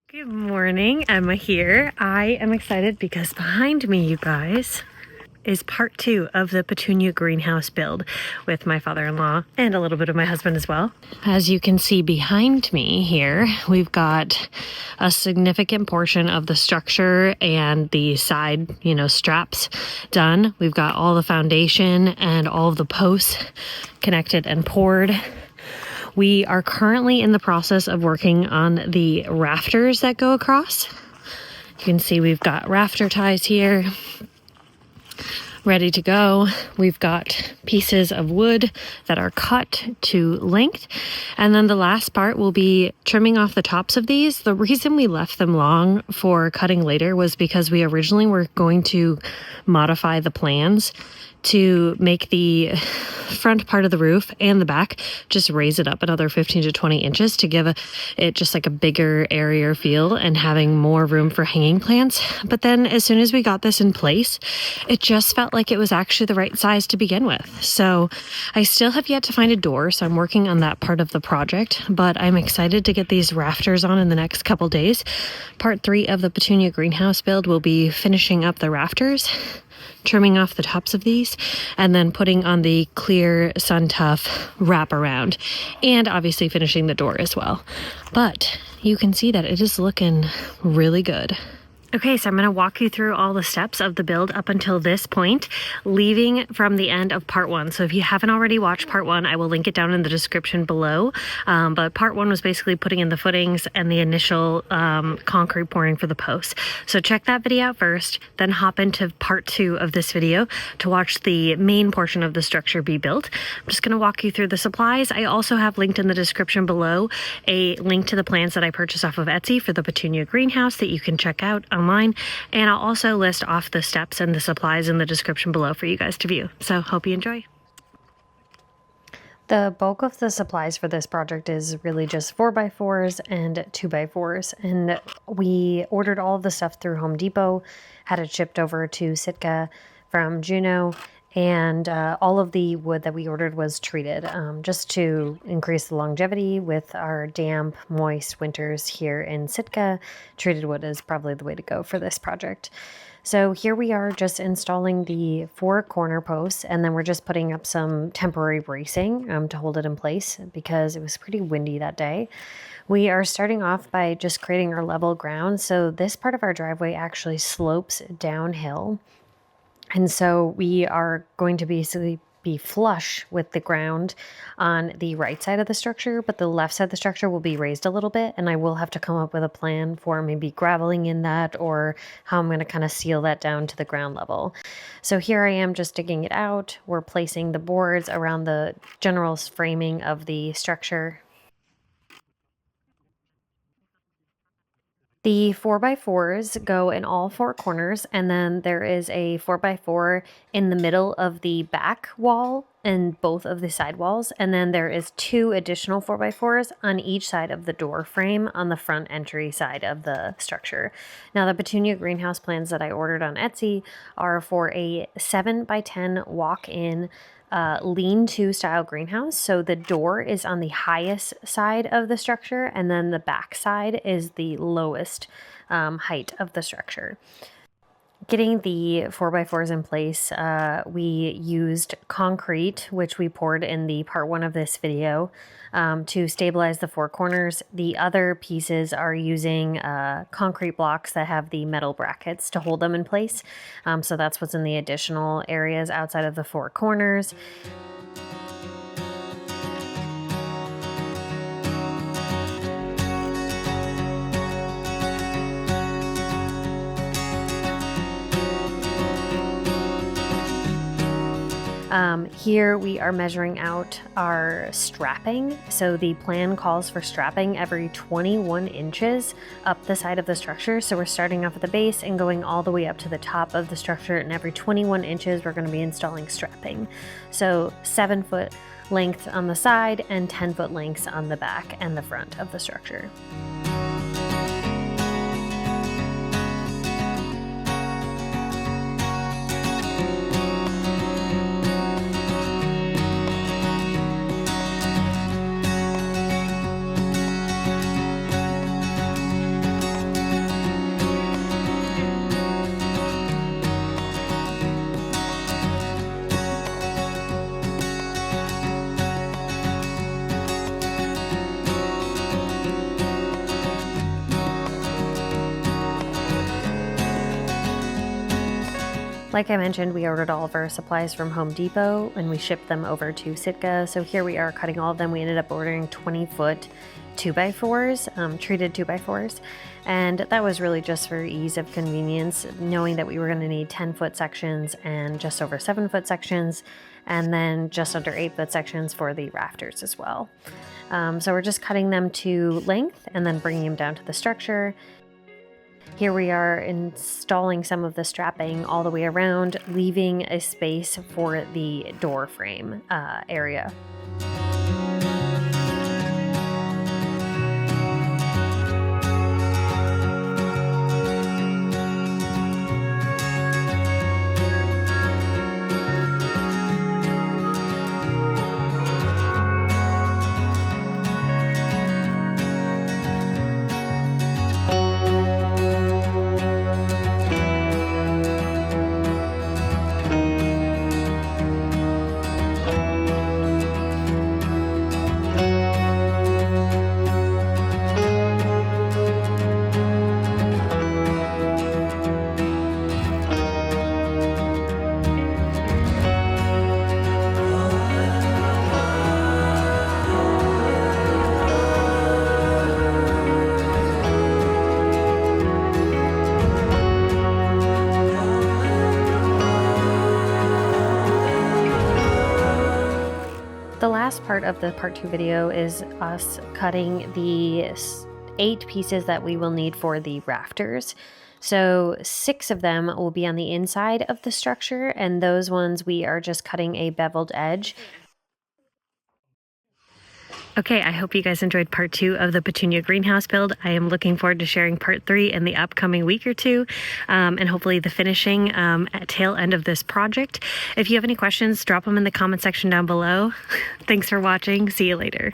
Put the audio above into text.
Good morning, Emma here. I am excited because behind me, you guys, is part 2 of the Petunia Greenhouse build with my father-in-law and a little bit of my husband as well. As you can see behind me here, we've got a significant portion of the structure and the side, straps done. We've got all the foundation and all of the posts connected and poured. We are currently in the process of working on the rafters that go across. You can see we've got rafter ties here, ready to go. We've got pieces of wood that are cut to length. And then the last part will be trimming off the tops of these. The reason we left them long for cutting later was because we originally were going to modify the plans to make the front part of the roof and the back, just raise it up another 15 to 20 inches to give it just like a bigger, airier feel and having more room for hanging plants. But then as soon as we got this in place, it just felt like it was actually the right size to begin with. So I still have yet to find a door, so I'm working on that part of the project, but I'm excited to get these rafters on in the next couple days. Part 3 of the Petunia Greenhouse build will be finishing up the rafters, trimming off the tops of these, and then putting on the clear Sun Tough wraparound, and obviously finishing the door as well. But you can see that it is looking really good. Okay, so I'm going to walk you through all the steps of the build up until this point, leaving from the end of part 1. So if you haven't already watched part 1, I will link it down in the description below. But part 1 was basically putting in the footings and the initial concrete pouring for the posts. So check that video out first, then hop into part 2 of this video to watch the main portion of the structure be built. I'm just going to walk you through the supplies. I also have linked in the description below a link to the plants that I purchased off of Etsy for the Petunia Greenhouse that you can check out online, and I'll also list off the steps and the supplies in the description below for you guys to view. So hope you enjoy. The bulk of the supplies for this project is really just 4x4s and 2x4s, and we ordered all of the stuff through Home Depot, had it shipped over to Sitka from Juneau, and all of the wood that we ordered was treated just to increase the longevity with our damp, moist winters here in Sitka. Treated wood is probably the way to go for this project. So here we are just installing the 4 corner posts, and then we're just putting up some temporary bracing to hold it in place because it was pretty windy that day. We are starting off by just creating our level ground. So this part of our driveway actually slopes downhill. And so we are going to basically be flush with the ground on the right side of the structure, but the left side of the structure will be raised a little bit, and I will have to come up with a plan for maybe graveling in that or how I'm going to kind of seal that down to the ground level. So here I am just digging it out. We're placing the boards around the general framing of the structure. The 4x4s go in all 4 corners, and then there is a 4x4 in the middle of the back wall and both of the side walls, and then there is 2 additional 4x4s on each side of the door frame on the front entry side of the structure. Now the Petunia Greenhouse plans that I ordered on Etsy are for a 7x10 walk-in lean-to style greenhouse. So the door is on the highest side of the structure, and then the back side is the lowest height of the structure. Getting the 4x4s in place, we used concrete, which we poured in the part 1 of this video, to stabilize the 4 corners. The other pieces are using concrete blocks that have the metal brackets to hold them in place. So that's what's in the additional areas outside of the 4 corners. Here we are measuring out our strapping. So the plan calls for strapping every 21 inches up the side of the structure. So we're starting off at the base and going all the way up to the top of the structure, and every 21 inches we're going to be installing strapping. So 7-foot length on the side and 10-foot lengths on the back and the front of the structure. Like I mentioned, we ordered all of our supplies from Home Depot and we shipped them over to Sitka. So here we are cutting all of them. We ended up ordering 20-foot 2x4s, treated 2x4s. And that was really just for ease of convenience, knowing that we were going to need 10-foot sections and just over 7-foot sections, and then just under 8-foot sections for the rafters as well. So we're just cutting them to length and then bringing them down to the structure. Here we are installing some of the strapping all the way around, leaving a space for the door frame area. The last part of the part 2 video is us cutting the 8 pieces that we will need for the rafters. So 6 of them will be on the inside of the structure, and those ones we are just cutting a beveled edge. Okay, I hope you guys enjoyed part 2 of the Petunia Greenhouse build. I am looking forward to sharing part 3 in the upcoming week or two, and hopefully the finishing at tail end of this project. If you have any questions, drop them in the comment section down below. Thanks for watching. See you later.